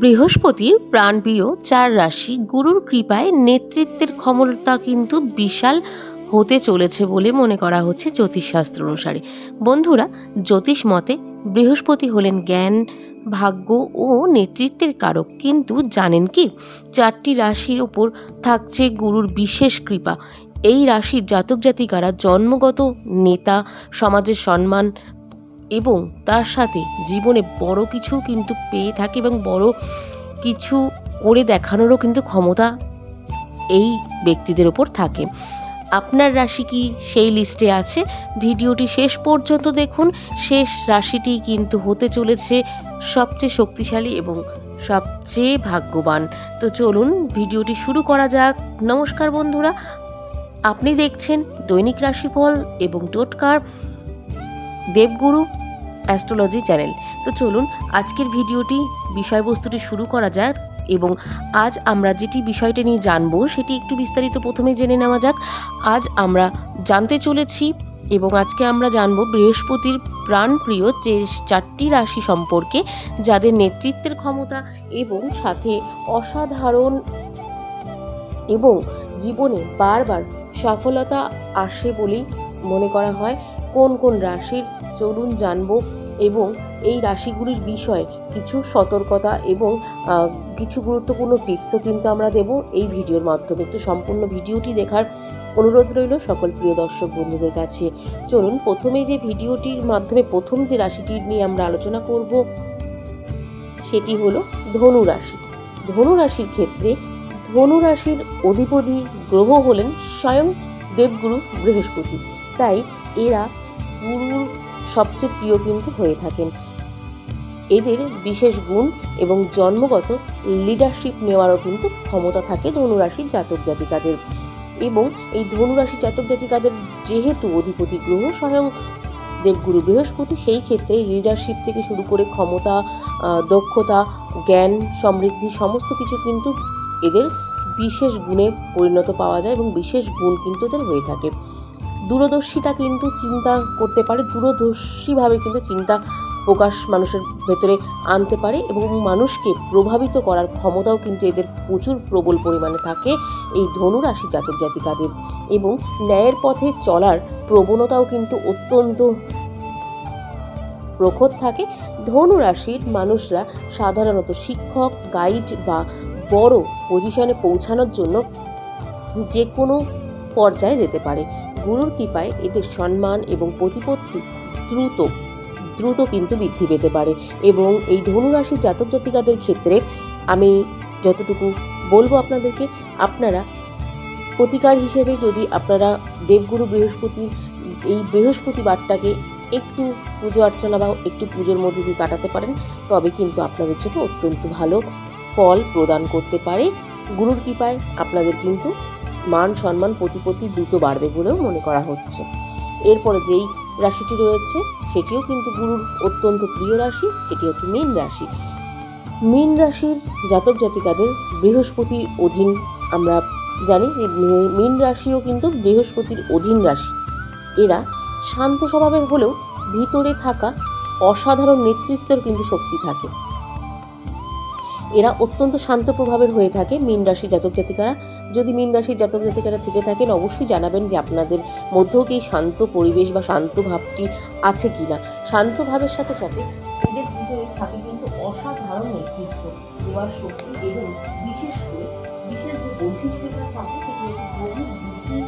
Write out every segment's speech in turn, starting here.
বৃহস্পতির প্রাণপ্রিয় 4 রাশি গুরুর কৃপায় নেতৃত্বের ক্ষমতা কিন্তু বিশাল হতে চলেছে বলে মনে করা হচ্ছে জ্যোতিষশাস্ত্র অনুসারে। বন্ধুরা, জ্যোতিষ মতে বৃহস্পতি হলেন জ্ঞান, ভাগ্য ও নেতৃত্বের কারক। কিন্তু জানেন কি, 4টি রাশির ওপর থাকছে গুরুর বিশেষ কৃপা। এই রাশির জাতক জাতিকারা জন্মগত নেতা, সমাজের সম্মান এবং তার সাথে জীবনে বড় কিছু কিন্তু পেয়ে থাকে এবং বড় কিছু করে দেখানোরও কিন্তু ক্ষমতা এই ব্যক্তিদের ওপর থাকে। আপনার রাশি কি সেই লিস্টে আছে? ভিডিওটি শেষ পর্যন্ত দেখুন। শেষ রাশিটি কিন্তু হতে চলেছে সবচেয়ে শক্তিশালী এবং সবচেয়ে ভাগ্যবান। তো চলুন ভিডিওটি শুরু করা যাক। নমস্কার বন্ধুরা, আপনি দেখছেন দৈনিক রাশিফল এবং টোটকার দেবগুরু অ্যাস্ট্রোলজি চ্যানেল। তো চলুন আজকের ভিডিওটি বিষয়বস্তুটি শুরু করা যাক এবং আজ আমরা যেটি বিষয়টা নিয়ে জানবো সেটি একটু বিস্তারিত প্রথমে জেনে নেওয়া যাক। আজ আমরা জানতে চলেছি এবং আজকে আমরা জানবো বৃহস্পতির প্রাণপ্রিয় যে 4টি রাশি সম্পর্কে, যাদের নেতৃত্বের ক্ষমতা এবং সাথে অসাধারণ এবং জীবনে বারবার সফলতা আসে বলেই মনে করা হয়। কোন কোন রাশির চলুন জানবো এবং এই রাশিগুলির বিষয়ে কিছু সতর্কতা এবং কিছু গুরুত্বপূর্ণ টিপসও কিন্তু আমরা দেব এই ভিডিওর মাধ্যমে। তো সম্পূর্ণ ভিডিওটি দেখার অনুরোধ রইল সকল প্রিয় দর্শক বন্ধুদের কাছে। চলুন প্রথমে যে ভিডিওটির মাধ্যমে প্রথম যে রাশিটি নিয়ে আমরা আলোচনা করব সেটি হলো ধনু রাশি। ধনু রাশির ক্ষেত্রে ধনু রাশির অধিপতি গ্রহ হলেন স্বয়ং দেবগুরু বৃহস্পতি। তাই এরা গুরুর সবচেয়ে প্রিয় কিন্তু হয়ে থাকেন। এদের বিশেষ গুণ এবং জন্মগত লিডারশিপ নেওয়ারও কিন্তু ক্ষমতা থাকে ধনুরাশির জাতক জাতিকাদের। এবং এই ধনুরাশির জাতক জাতিকাদের যেহেতু অধিপতি গ্রহ স্বয়ং দেবগুরু বৃহস্পতি, সেই ক্ষেত্রে লিডারশিপ থেকে শুরু করে ক্ষমতা, দক্ষতা, জ্ঞান, সমৃদ্ধি সমস্ত কিছু কিন্তু এদের বিশেষ গুণে পরিণত পাওয়া যায় এবং বিশেষ গুণ কিন্তু এদের হয়ে থাকে। দূরদর্শিতা কিন্তু চিন্তা করতে পারে, দূরদর্শীভাবে কিন্তু চিন্তা প্রকাশ মানুষের ভেতরে আনতে পারে এবং মানুষকে প্রভাবিত করার ক্ষমতাও কিন্তু এদের প্রচুর প্রবল পরিমাণে থাকে এই ধনু রাশি জাতক জাতিকাদের। এবং ন্যায়ের পথে চলার প্রবণতাও কিন্তু অত্যন্ত প্রখর থাকে। ধনু রাশির মানুষরা সাধারণত শিক্ষক, গাইড বা বড় পজিশনে পৌঁছানোর জন্য যে কোনো পর্যায়ে যেতে পারে। গুরুর কৃপায় এদের সম্মান এবং প্রতিপত্তি দ্রুত কিন্তু বৃদ্ধি পেতে পারে। এবং এই ধনুরাশির জাতক জাতিকাদের ক্ষেত্রে আমি যতটুকু বলবো আপনাদেরকে, আপনারা প্রতিকার হিসেবে যদি আপনারা দেবগুরু বৃহস্পতির এই বৃহস্পতিবারটাকে একটু পুজো অর্চনা বা একটু পুজোর মধ্যে দিয়ে কাটাতে পারেন, তবে কিন্তু আপনাদের জন্য অত্যন্ত ভালো ফল প্রদান করতে পারে। গুরুর কৃপায় আপনাদের কিন্তু মান সম্মান প্রতিপত্তি দ্রুত বাড়বে বলেও মনে করা হচ্ছে। এরপরে যেই রাশিটি রয়েছে সেটিও কিন্তু গুরুর অত্যন্ত প্রিয় রাশি, এটি হচ্ছে মীন রাশি। মীন রাশির জাতক জাতিকাদের বৃহস্পতির অধীন, আমরা জানি যে মীন রাশিও কিন্তু বৃহস্পতির অধীন রাশি। এরা শান্ত স্বভাবের হলেও ভিতরে থাকা অসাধারণ নেতৃত্বের কিন্তু শক্তি থাকে। এরা অত্যন্ত শান্ত প্রভাবের হয়ে থাকে মীন রাশি জাতক জাতিকারা। যদি মীন রাশির জাতক জাতিকারা থেকে থাকেন, অবশ্যই জানাবেন যে আপনাদের মধ্যেও কি শান্ত পরিবেশ বা শান্ত ভাবটি আছে কিনা। শান্ত ভাবের সাথে সাথে এদের ভিতরে থাকে কিন্তু অসাধারণ নেতৃত্ব দেওয়ার শক্তি এবং বিশেষ যে বৈশিষ্ট্যটা থাকে সেটি হচ্ছে গভীর বুদ্ধি,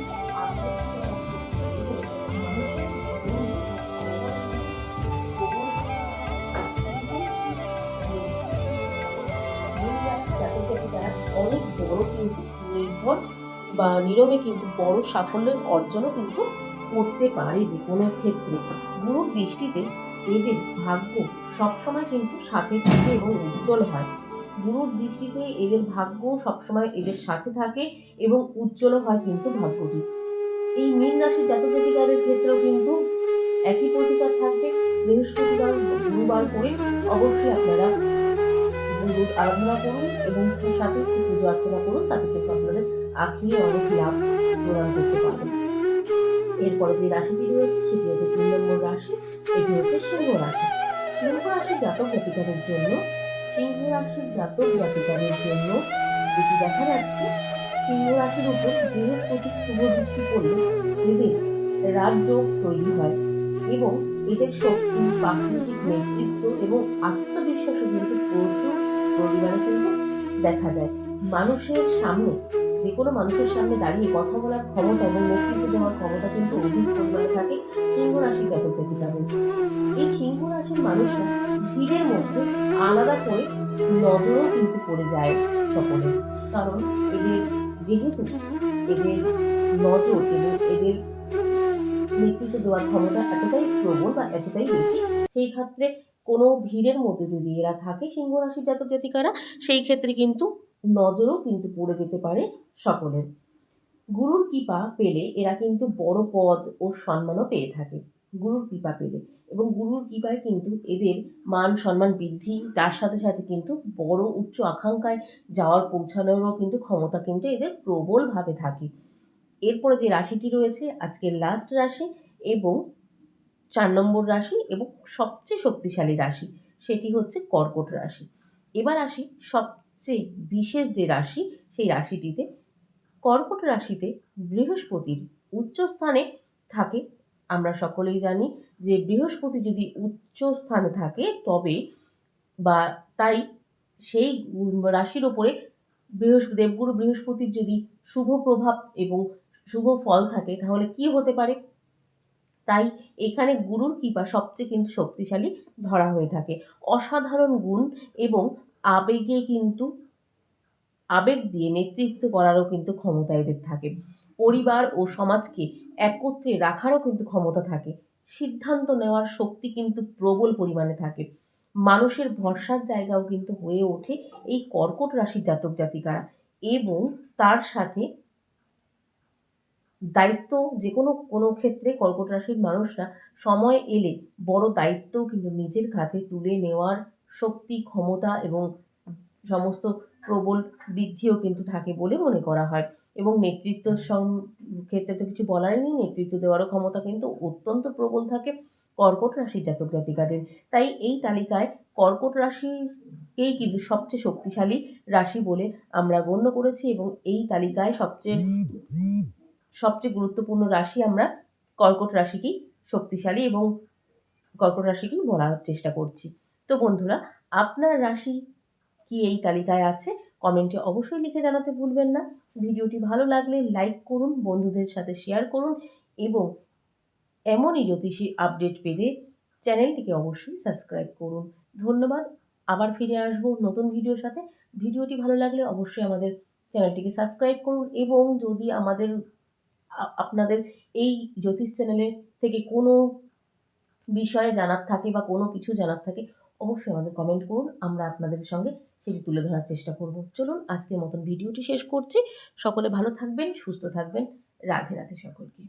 অনেক বড় কিন্তু নির্ভর বা নীরবে কিন্তু বড় সাফল্যের অর্জনও কিন্তু করতে পারে যে কোনো ক্ষেত্রে। গুরুর দৃষ্টিতে এদের ভাগ্য সবসময় কিন্তু সাথে থাকে এবং উজ্জ্বল হয়। গুরুর দৃষ্টিতে এদের ভাগ্য সবসময় এদের সাথে থাকে এবং উজ্জ্বল হয় কিন্তু ভাগ্যটি। এই মীন রাশির জাতক জাতিকাদের ক্ষেত্রেও কিন্তু একই প্রতিকার থাকবে। বৃহস্পতিবার গুরুবার করে অবশ্যই আপনারা গুরুর আরাধনা করুন এবং তার সাথে একটু পুজো অর্চনা করুন, তাতে কিন্তু আপনাদের আখিরে অনেক লাভ প্রদান করতে পারবেন। এরপরে যে রাশিটি রয়েছে সেটি হচ্ছে 3 নম্বর রাশি, এটি হচ্ছে সিংহ রাশি। সিংহ রাশির জাতক জাতিকাদের জন্য সিংহ রাশির জাতক জাতিকাদের জন্য যেটি দেখা যাচ্ছে, সিংহ রাশির উপর বৃহস্পতির শুভ দৃষ্টি পড়লে এদের রাজযোগ তৈরি হয় এবং এদের শক্তি, প্রাকৃতিক নেতৃত্ব এবং আত্মবিশ্বাসও কিন্তু প্রচুর পরিমাণে কিন্তু দেখা যায়। মানুষের সামনে, যে কোনো মানুষের সামনে দাঁড়িয়ে কথা বলার ক্ষমতা এবং নেতৃত্ব দেওয়ার ক্ষমতা কিন্তু অধিক পরিমাণে থাকে সিংহ রাশির জাতক জাতিকাদের। এই সিংহ রাশির মানুষরা ভিড়ের মধ্যে আলাদা করে নজরও কিন্তু পড়ে যায় সকলে, কারণ এদের যেহেতু এদের নজর এবং এদের নেতৃত্ব দেওয়ার ক্ষমতা এতটাই প্রবল বা এতটাই বেশি, সেই ক্ষেত্রে কোনো ভিড়ের মধ্যে যদি এরা থাকে সিংহ রাশির জাতক জাতিকারা, সেই ক্ষেত্রে কিন্তু নজরও কিন্তু পড়ে যেতে পারে সকলের। গুরুর কৃপা পেলে এরা কিন্তু বড় পদ ও সম্মানও পেয়ে থাকে গুরুর কৃপা পেলে, এবং গুরুর কৃপায় কিন্তু এদের মান সম্মান বৃদ্ধি, তার সাথে সাথে কিন্তু বড় উচ্চ আকাঙ্ক্ষায় যাওয়ার পৌঁছানোরও কিন্তু ক্ষমতা কিন্তু এদের প্রবলভাবে থাকে। এরপরে যে রাশিটি রয়েছে আজকের লাস্ট রাশি এবং 4 নম্বর রাশি এবং সবচেয়ে শক্তিশালী রাশি, সেটি হচ্ছে কর্কট রাশি। এবার আসি সবচেয়ে বিশেষ যে রাশি, সেই রাশিটিতে। কর্কট রাশিতে বৃহস্পতির উচ্চ স্থানে থাকে। আমরা সকলেই জানি যে বৃহস্পতি যদি উচ্চ স্থানে থাকে তবে বা তাই সেই রাশির ওপরে দেবগুরু বৃহস্পতির যদি শুভ প্রভাব এবং শুভ ফল থাকে তাহলে কি হতে পারে, তাই এখানে গুরুর কৃপা সবচেয়ে কিন্তু শক্তিশালী ধরা হয়ে থাকে। অসাধারণ গুণ এবং আবেগ দিয়ে নেতৃত্ব করারও কিন্তু ক্ষমতা এদের থাকে। পরিবার ও সমাজকে একত্রে রাখারও কিন্তু ক্ষমতা থাকে। সিদ্ধান্ত নেওয়ার শক্তি কিন্তু প্রবল পরিমাণে থাকে। মানুষের ভরসার জায়গাও কিন্তু হয়ে ওঠে এই কর্কট রাশির জাতক জাতিকারা, এবং তার সাথে দায়িত্ব যে কোনো ক্ষেত্রে কর্কট রাশির মানুষরা সময় এলে বড় দায়িত্বও কিন্তু নিজের কাঁধে তুলে নেওয়ার শক্তি, ক্ষমতা এবং সমস্ত প্রবল বৃদ্ধিও কিন্তু থাকে বলে মনে করা হয়। এবং নেতৃত্ব ক্ষেত্রে তো কিছু বলারই নেই, নেতৃত্ব দেওয়ারও ক্ষমতা কিন্তু অত্যন্ত প্রবল থাকে কর্কট রাশির জাতক জাতিকাদের। তাই এই তালিকায় কর্কট রাশিকেই কিন্তু সবচেয়ে শক্তিশালী রাশি বলে আমরা গণ্য করেছি, এবং এই তালিকায় সবচেয়ে গুরুত্বপূর্ণ রাশি আমরা কর্কট রাশিকেই শক্তিশালী এবং কর্কট রাশিকেই বলার চেষ্টা করছি। তো বন্ধুরা, আপনার রাশি কি এই তালিকায় আছে? কমেন্টে অবশ্যই লিখে জানাতে ভুলবেন না। ভিডিওটি ভালো লাগলে লাইক করুন, বন্ধুদের সাথে শেয়ার করুন এবং এমনই জ্যোতিষী আপডেট পেতে চ্যানেলটিকে অবশ্যই সাবস্ক্রাইব করুন। ধন্যবাদ। আবার ফিরে আসবো নতুন ভিডিওর সাথে। ভিডিওটি ভালো লাগলে অবশ্যই আমাদের চ্যানেলটিকে সাবস্ক্রাইব করুন, এবং যদি আপনাদের এই জ্যোতিষ চ্যানেলের থেকে কোনো বিষয়ে জানার থাকে বা কোনো কিছু জানার থাকে অবশ্যই আমাদের কমেন্ট করুন, আমরা আপনাদের সঙ্গে সেটি তুলে ধরার চেষ্টা করব। চলুন আজকের মতন ভিডিওটি শেষ করছি। সকলে ভালো থাকবেন, সুস্থ থাকবেন। রাধে রাধে সকলকে।